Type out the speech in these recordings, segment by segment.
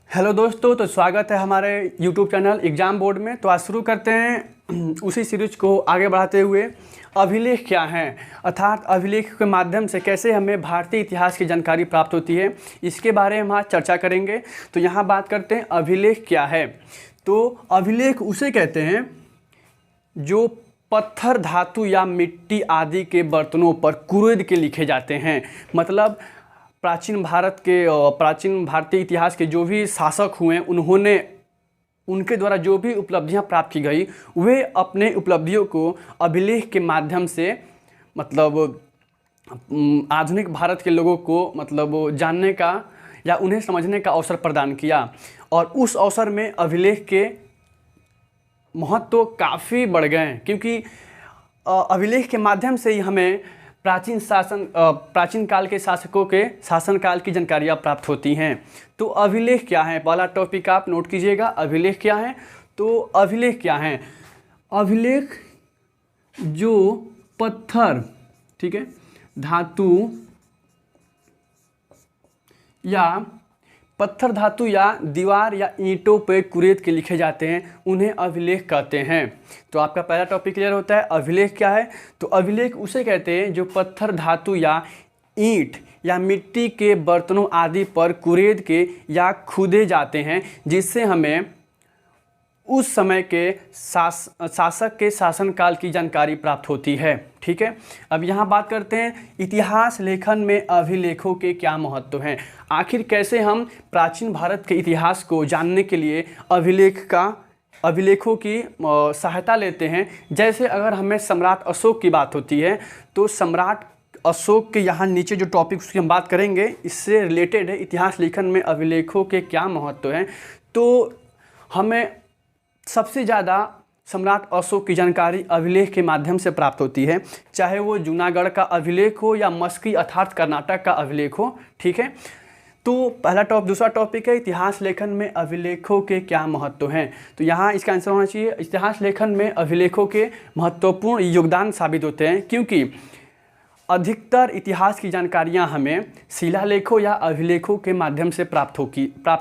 Hello दोस्तों, तो स्वागत है हमारे यूट्यूब चैनल एग्ज़ाम बोर्ड में। तो आज शुरू करते हैं उसी सीरीज को आगे बढ़ाते हुए। अभिलेख क्या हैं, अर्थात अभिलेख के माध्यम से कैसे हमें भारतीय इतिहास की जानकारी प्राप्त होती है, इसके बारे में आज चर्चा करेंगे। तो यहाँ बात करते हैं अभिलेख क्या है। तो अभिलेख उसे कहते हैं जो पत्थर, धातु या मिट्टी आदि के बर्तनों पर कुरेद के लिखे जाते हैं। मतलब प्राचीन भारतीय इतिहास के जो भी शासक हुए, उनके द्वारा जो भी उपलब्धियां प्राप्त की गई, वे अपने उपलब्धियों को अभिलेख के माध्यम से मतलब आधुनिक भारत के लोगों को जानने का या उन्हें समझने का अवसर प्रदान किया। और उस अवसर में अभिलेख के महत्व काफ़ी बढ़ गए हैं, क्योंकि अभिलेख के माध्यम से ही हमें प्राचीन काल के शासकों के शासनकाल की जानकारियाँ प्राप्त होती हैं। तो अभिलेख क्या है, पहला टॉपिक आप नोट कीजिएगा। अभिलेख क्या है? तो अभिलेख क्या है? अभिलेख जो पत्थर, ठीक है, धातु या दीवार या ईंटों पे कुरेद के लिखे जाते हैं, उन्हें अभिलेख कहते हैं। तो आपका पहला टॉपिक क्लियर होता है। अभिलेख क्या है? तो अभिलेख उसे कहते हैं जो पत्थर, धातु या ईंट या मिट्टी के बर्तनों आदि पर कुरेद के या खुदे जाते हैं, जिससे हमें उस समय के शासक के शासनकाल की जानकारी प्राप्त होती है। ठीक है, अब यहाँ बात करते हैं इतिहास लेखन में अभिलेखों के क्या महत्व हैं। आखिर कैसे हम प्राचीन भारत के इतिहास को जानने के लिए अभिलेखों की सहायता लेते हैं। जैसे अगर हमें सम्राट अशोक की बात होती है, तो सम्राट अशोक के यहाँ नीचे जो टॉपिक उसकी हम बात करेंगे, इससे रिलेटेड है इतिहास लेखन में अभिलेखों के क्या महत्व हैं। तो हमें सबसे ज़्यादा सम्राट अशोक की जानकारी अभिलेख के माध्यम से प्राप्त होती है, चाहे वो जूनागढ़ का अभिलेख हो या मस्की अर्थात कर्नाटक का अभिलेख हो। ठीक है, तो दूसरा टॉपिक है इतिहास लेखन में अभिलेखों के क्या महत्व हैं। तो यहाँ इसका आंसर होना चाहिए इतिहास लेखन में अभिलेखों के महत्वपूर्ण योगदान साबित होते हैं, क्योंकि अधिकतर इतिहास की जानकारियाँ हमें शिलालेखों या अभिलेखों के माध्यम से प्राप्त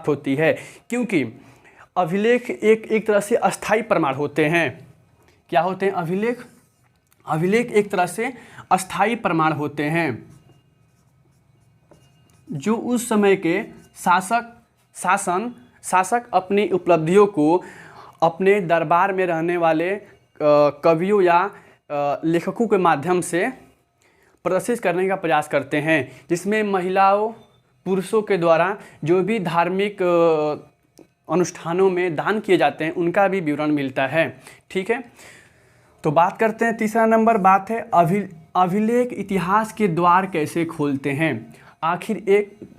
होती है। क्योंकि अभिलेख एक तरह से अस्थाई प्रमाण होते हैं। क्या होते हैं अभिलेख? अभिलेख एक तरह से अस्थाई प्रमाण होते हैं जो उस समय के शासक अपनी उपलब्धियों को अपने दरबार में रहने वाले कवियों या लेखकों के माध्यम से प्रदर्शित करने का प्रयास करते हैं, जिसमें महिलाओं, पुरुषों के द्वारा जो भी धार्मिक अनुष्ठानों में दान किए जाते हैं, उनका भी विवरण मिलता है। ठीक है, तो बात करते हैं तीसरा नंबर बात है अभिलेख इतिहास के द्वार कैसे खोलते हैं। आखिर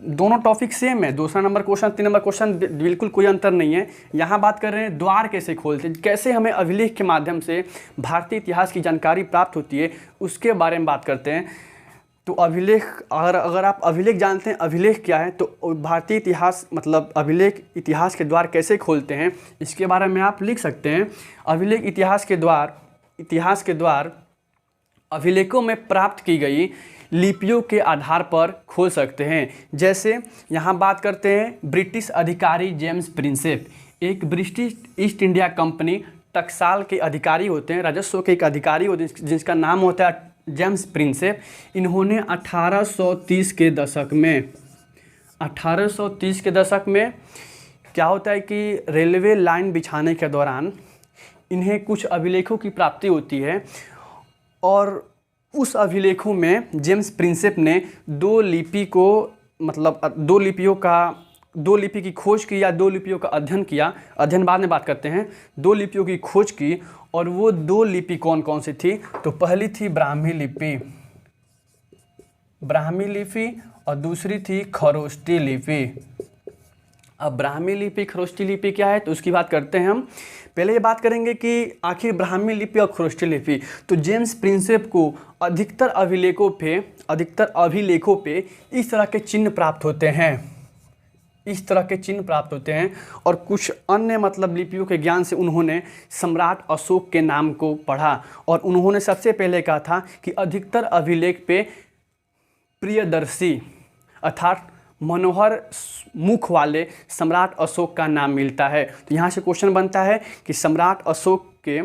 दोनों टॉपिक सेम है, दूसरा नंबर क्वेश्चन, 3 नंबर क्वेश्चन, बिल्कुल कोई अंतर नहीं है। यहाँ बात कर रहे हैं द्वार कैसे खोलते हैं, कैसे हमें अभिलेख के माध्यम से भारतीय इतिहास की जानकारी प्राप्त होती है, उसके बारे में बात करते हैं। तो अभिलेख, अगर आप अभिलेख जानते हैं अभिलेख क्या है, तो भारतीय इतिहास अभिलेख इतिहास के द्वार कैसे खोलते हैं, इसके बारे में आप लिख सकते हैं। अभिलेख इतिहास के द्वार अभिलेखों में प्राप्त की गई लिपियों के आधार पर खोल सकते हैं। जैसे यहाँ बात करते हैं ब्रिटिश अधिकारी जेम्स प्रिंसेप, एक ब्रिटिश ईस्ट इंडिया कंपनी टकसाल के अधिकारी होते हैं, राजस्व के एक अधिकारी होते हैं, जिसका नाम होता है जेम्स प्रिंसेप। इन्होंने 1830 के दशक में क्या होता है कि रेलवे लाइन बिछाने के दौरान इन्हें कुछ अभिलेखों की प्राप्ति होती है, और उस अभिलेखों में जेम्स प्रिंसेप ने दो लिपि की खोज की या 2 लिपियों का अध्ययन किया। अध्ययन बाद में बात करते हैं। 2 लिपियों की खोज की, और वो 2 लिपि कौन कौन सी थी? तो पहली थी ब्राह्मी लिपि और दूसरी थी खरोष्टी लिपि। अब ब्राह्मी लिपि, खरोष्टी लिपि क्या है, तो उसकी बात करते हैं हम। पहले ये बात करेंगे कि आखिर ब्राह्मी लिपि और खरोष्टी लिपि। तो जेम्स प्रिंसेप को अधिकतर अभिलेखों पे इस तरह के चिन्ह प्राप्त होते हैं, और कुछ अन्य लिपियों के ज्ञान से उन्होंने सम्राट अशोक के नाम को पढ़ा, और उन्होंने सबसे पहले कहा था कि अधिकतर अभिलेख पे प्रियदर्शी अर्थात मनोहर मुख वाले सम्राट अशोक का नाम मिलता है। तो यहाँ से क्वेश्चन बनता है कि सम्राट अशोक के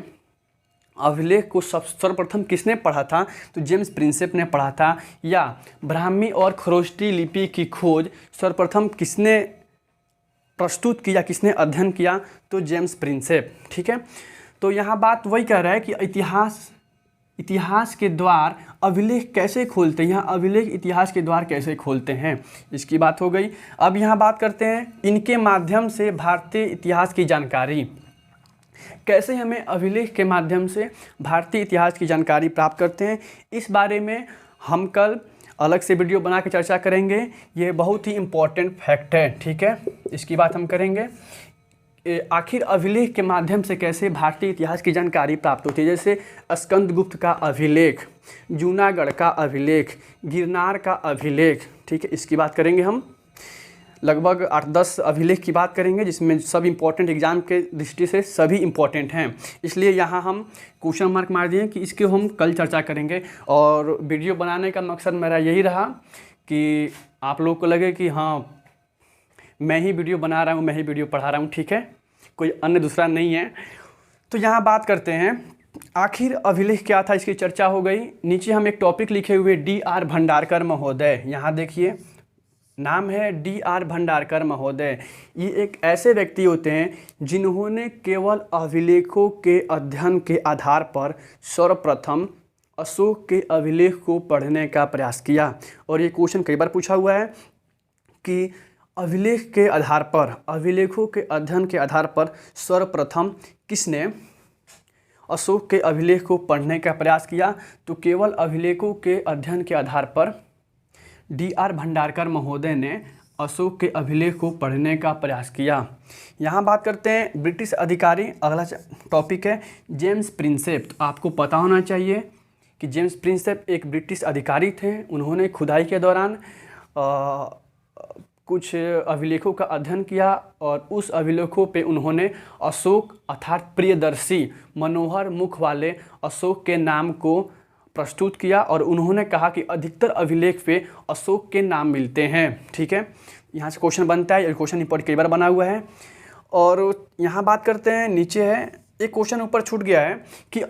अभिलेख को सर्वप्रथम किसने पढ़ा था? तो जेम्स प्रिंसेप ने पढ़ा था। या ब्राह्मी और खरोष्टी लिपि की खोज सर्वप्रथम किसने प्रस्तुत किया, किसने अध्ययन किया? तो जेम्स प्रिंसेप। ठीक है, तो यहाँ बात वही कह रहा है कि इतिहास के द्वार अभिलेख कैसे खोलते हैं, यहाँ अभिलेख इतिहास के द्वार कैसे खोलते हैं, इसकी बात हो गई। अब यहाँ बात करते हैं इनके माध्यम से भारतीय इतिहास की जानकारी। कैसे हमें अभिलेख के माध्यम से भारतीय इतिहास की जानकारी प्राप्त करते हैं, इस बारे में हम कल अलग से वीडियो बना के चर्चा करेंगे। ये बहुत ही इम्पोर्टेंट फैक्ट है। ठीक है, इसकी बात हम करेंगे। आखिर अभिलेख के माध्यम से कैसे भारतीय इतिहास की जानकारी प्राप्त होती है, जैसे स्कंदगुप्त का अभिलेख, जूनागढ़ का अभिलेख, गिरनार का अभिलेख। ठीक है, इसकी बात करेंगे हम। लगभग 8-10 अभिलेख की बात करेंगे, जिसमें सब इम्पोर्टेंट एग्जाम के दृष्टि से सभी इम्पोर्टेंट हैं, इसलिए यहाँ हम क्वेश्चन मार्क मार दिए कि इसके हम कल चर्चा करेंगे। और वीडियो बनाने का मकसद मेरा यही रहा कि आप लोगों को लगे कि हाँ मैं ही वीडियो बना रहा हूँ, मैं ही वीडियो पढ़ा रहा हूँ। ठीक है, कोई अन्य दूसरा नहीं है। तो यहाँ बात करते हैं आखिर अभिलेख क्या था, इसकी चर्चा हो गई। नीचे हम एक टॉपिक लिखे हुए D.R. भंडारकर महोदय, यहाँ देखिए नाम है D.R. भंडारकर महोदय। ये एक ऐसे व्यक्ति होते हैं जिन्होंने केवल अभिलेखों के अध्ययन के आधार पर सर्वप्रथम अशोक के अभिलेख को पढ़ने का प्रयास किया। और ये क्वेश्चन कई बार पूछा हुआ है कि अभिलेख के आधार पर, अभिलेखों के अध्ययन के आधार पर सर्वप्रथम किसने अशोक के अभिलेख को पढ़ने का प्रयास किया? तो केवल अभिलेखों के अध्ययन के आधार पर D.R. भंडारकर महोदय ने अशोक के अभिलेख को पढ़ने का प्रयास किया। यहाँ बात करते हैं ब्रिटिश अधिकारी। अगला टॉपिक है जेम्स प्रिंसेप। तो आपको पता होना चाहिए कि जेम्स प्रिंसेप एक ब्रिटिश अधिकारी थे। उन्होंने खुदाई के दौरान कुछ अभिलेखों का अध्ययन किया और उस अभिलेखों पे उन्होंने अशोक अर्थात प्रियदर्शी मनोहर मुख वाले अशोक के नाम को प्रस्तुत किया। और उन्होंने कहा कि अधिकतर अभिलेख पे अशोक के नाम मिलते हैं। ठीक है, यहाँ से क्वेश्चन बनता है, ये क्वेश्चन इंपॉर्टेंट कई बार बना हुआ है। और यहाँ बात करते हैं, नीचे है एक क्वेश्चन ऊपर छूट गया है कि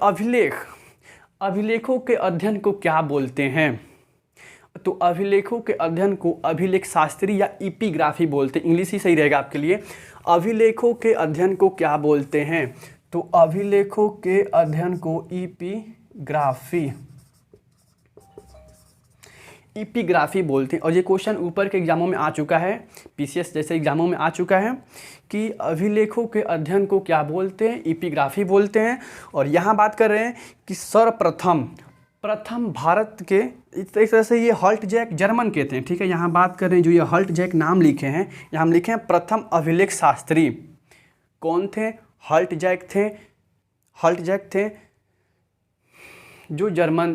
अभिलेखों के अध्ययन को क्या बोलते हैं? तो अभिलेखों के अध्ययन को अभिलेख शास्त्री या इपिग्राफी बोलते हैं। इंग्लिश ही सही रहेगा आपके लिए। अभिलेखों के अध्ययन को क्या बोलते हैं? तो अभिलेखों के अध्ययन को इपिग्राफी बोलते हैं। और ये क्वेश्चन ऊपर के एग्जामों में आ चुका है, पीसीएस जैसे एग्जामों में आ चुका है कि अभिलेखों के अध्ययन को क्या बोलते हैं? इपिग्राफी बोलते हैं। और यहाँ बात कर रहे हैं कि प्रथम भारत के, एक तरह से ये हल्ट जैक जर्मन के थे। ठीक है, यहाँ बात कर रहे हैं जो ये हल्ट जैक नाम लिखे हैं, यहाँ हम लिखे हैं प्रथम अभिलेख शास्त्री। कौन थे? हल्ट जैक थे जो जर्मन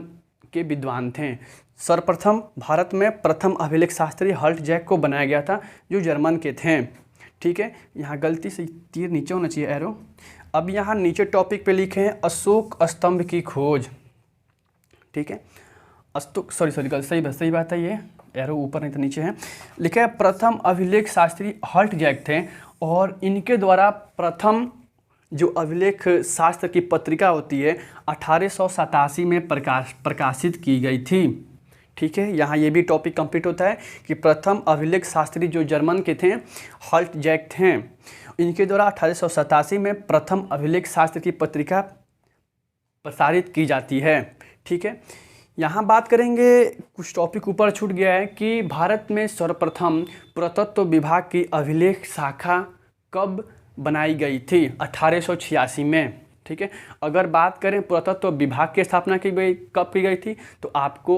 के विद्वान थे। सर्वप्रथम भारत में प्रथम अभिलेख शास्त्री हल्ट जैक को बनाया गया था, जो जर्मन के थे। ठीक है, यहाँ गलती से तीर नीचे होना चाहिए, एरो। अब यहाँ नीचे टॉपिक पे लिखे हैं अशोक स्तंभ की खोज। ठीक है, सही बात है, ये एरो ऊपर नहीं तो नीचे है। लिखा है प्रथम अभिलेख शास्त्री हल्ट जैक थे और इनके द्वारा प्रथम जो अभिलेख शास्त्र की पत्रिका होती है 1887 में प्रकाशित की गई थी। ठीक है, यहाँ ये भी टॉपिक कंप्लीट होता है कि प्रथम अभिलेख शास्त्री जो जर्मन के थे हल्ट जैक थे, इनके द्वारा 1887 में प्रथम अभिलेख शास्त्र की पत्रिका प्रसारित की जाती है। ठीक है, यहाँ बात करेंगे, कुछ टॉपिक ऊपर छूट गया है कि भारत में सर्वप्रथम पुरातत्व विभाग की अभिलेख शाखा कब बनाई गई थी? 1886 में। ठीक है, अगर बात करें पुरातत्व विभाग की स्थापना कब की गई थी, तो आपको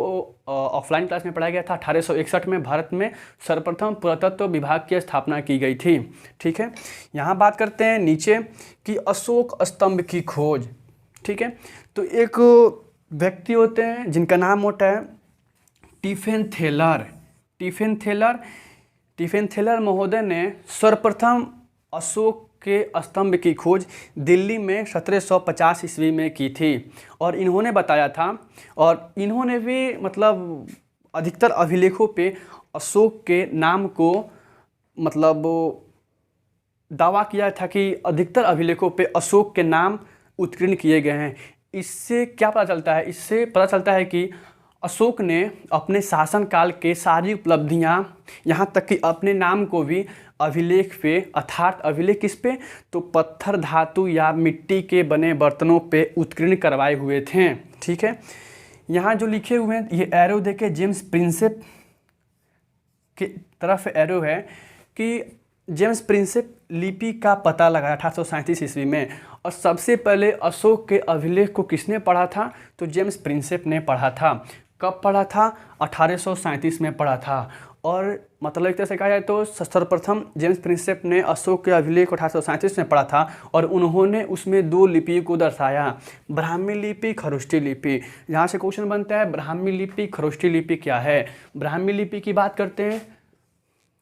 ऑफलाइन क्लास में पढ़ाया गया था 1861 में भारत में सर्वप्रथम पुरातत्व विभाग की स्थापना की गई थी। ठीक है, यहाँ बात करते हैं नीचे कि अशोक स्तंभ की खोज। ठीक है, तो एक व्यक्ति होते हैं जिनका नाम होता है टिफेन थेलर महोदय ने सर्वप्रथम अशोक के स्तंभ की खोज दिल्ली में 1750 ईस्वी में की थी। और इन्होंने बताया था, और इन्होंने भी मतलब अधिकतर अभिलेखों पे अशोक के नाम को मतलब दावा किया था कि अधिकतर अभिलेखों पे अशोक के नाम उत्कीर्ण किए गए हैं। इससे क्या पता चलता है? इससे पता चलता है कि अशोक ने अपने शासनकाल के सारी उपलब्धियां, यहाँ तक कि अपने नाम को भी अभिलेख पे, अर्थात अभिलेख किस पे, तो पत्थर, धातु या मिट्टी के बने बर्तनों पे उत्कीर्ण करवाए हुए थे। ठीक है, यहाँ जो लिखे हुए हैं ये एरो देखे, जेम्स प्रिंसेप की तरफ एरो है कि जेम्स प्रिंसेप लिपि का पता लगाया 1837 ईस्वी में। और सबसे पहले अशोक के अभिलेख को किसने पढ़ा था? तो जेम्स प्रिंसेप ने पढ़ा था। कब पढ़ा था? 1837 में पढ़ा था। और मतलब एक तरह से कहा जाए तो सर्वप्रथम जेम्स प्रिंसेप ने अशोक के अभिलेख 1837 में पढ़ा था और उन्होंने उसमें 2 लिपि को दर्शाया, ब्राह्मी लिपि, खरोष्ठी लिपि। यहाँ से क्वेश्चन बनता है ब्राह्मी लिपि, खरोष्ठी लिपि क्या है? ब्राह्मी लिपि की बात करते हैं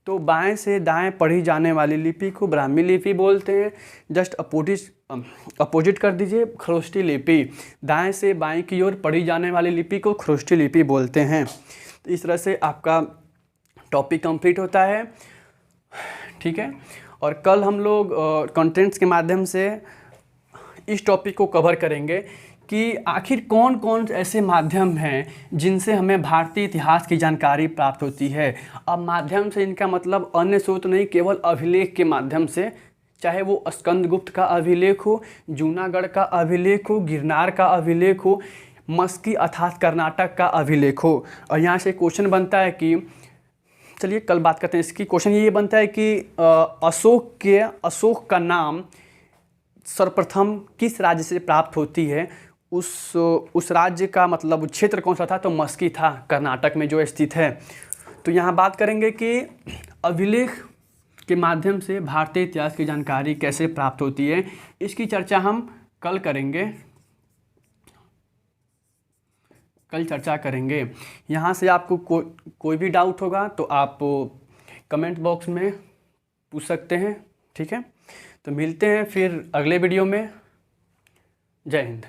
तो बाएं से दाएं पढ़ी जाने वाली लिपि को ब्राह्मी लिपि बोलते हैं। जस्ट अपोजिट कर दीजिए, खरोष्ठी लिपि। दाएं से बाएं की ओर पढ़ी जाने वाली लिपि को खरोष्ठी लिपि बोलते हैं। तो इस तरह से आपका टॉपिक कंप्लीट होता है। ठीक है, और कल हम लोग कंटेंट्स के माध्यम से इस टॉपिक को कवर करेंगे कि आखिर कौन कौन ऐसे माध्यम हैं जिनसे हमें भारतीय इतिहास की जानकारी प्राप्त होती है। अब माध्यम से इनका मतलब अन्य स्रोत नहीं, केवल अभिलेख के माध्यम से, चाहे वो स्कंदगुप्त का अभिलेख हो, जूनागढ़ का अभिलेख हो, गिरनार का अभिलेख हो, मस्की अर्थात कर्नाटक का अभिलेख हो। और यहाँ से क्वेश्चन बनता है कि, चलिए कल बात करते हैं इसकी। क्वेश्चन ये बनता है कि अशोक का नाम सर्वप्रथम किस राज्य से प्राप्त होती है? उस राज्य का मतलब क्षेत्र कौन सा था? तो मस्की था, कर्नाटक में जो स्थित है। तो यहाँ बात करेंगे कि अभिलेख के माध्यम से भारतीय इतिहास की जानकारी कैसे प्राप्त होती है, इसकी चर्चा हम कल करेंगे। कल चर्चा करेंगे। यहाँ से आपको कोई भी डाउट होगा तो आप कमेंट बॉक्स में पूछ सकते हैं। ठीक है, तो मिलते हैं फिर अगले वीडियो में। जय हिंद।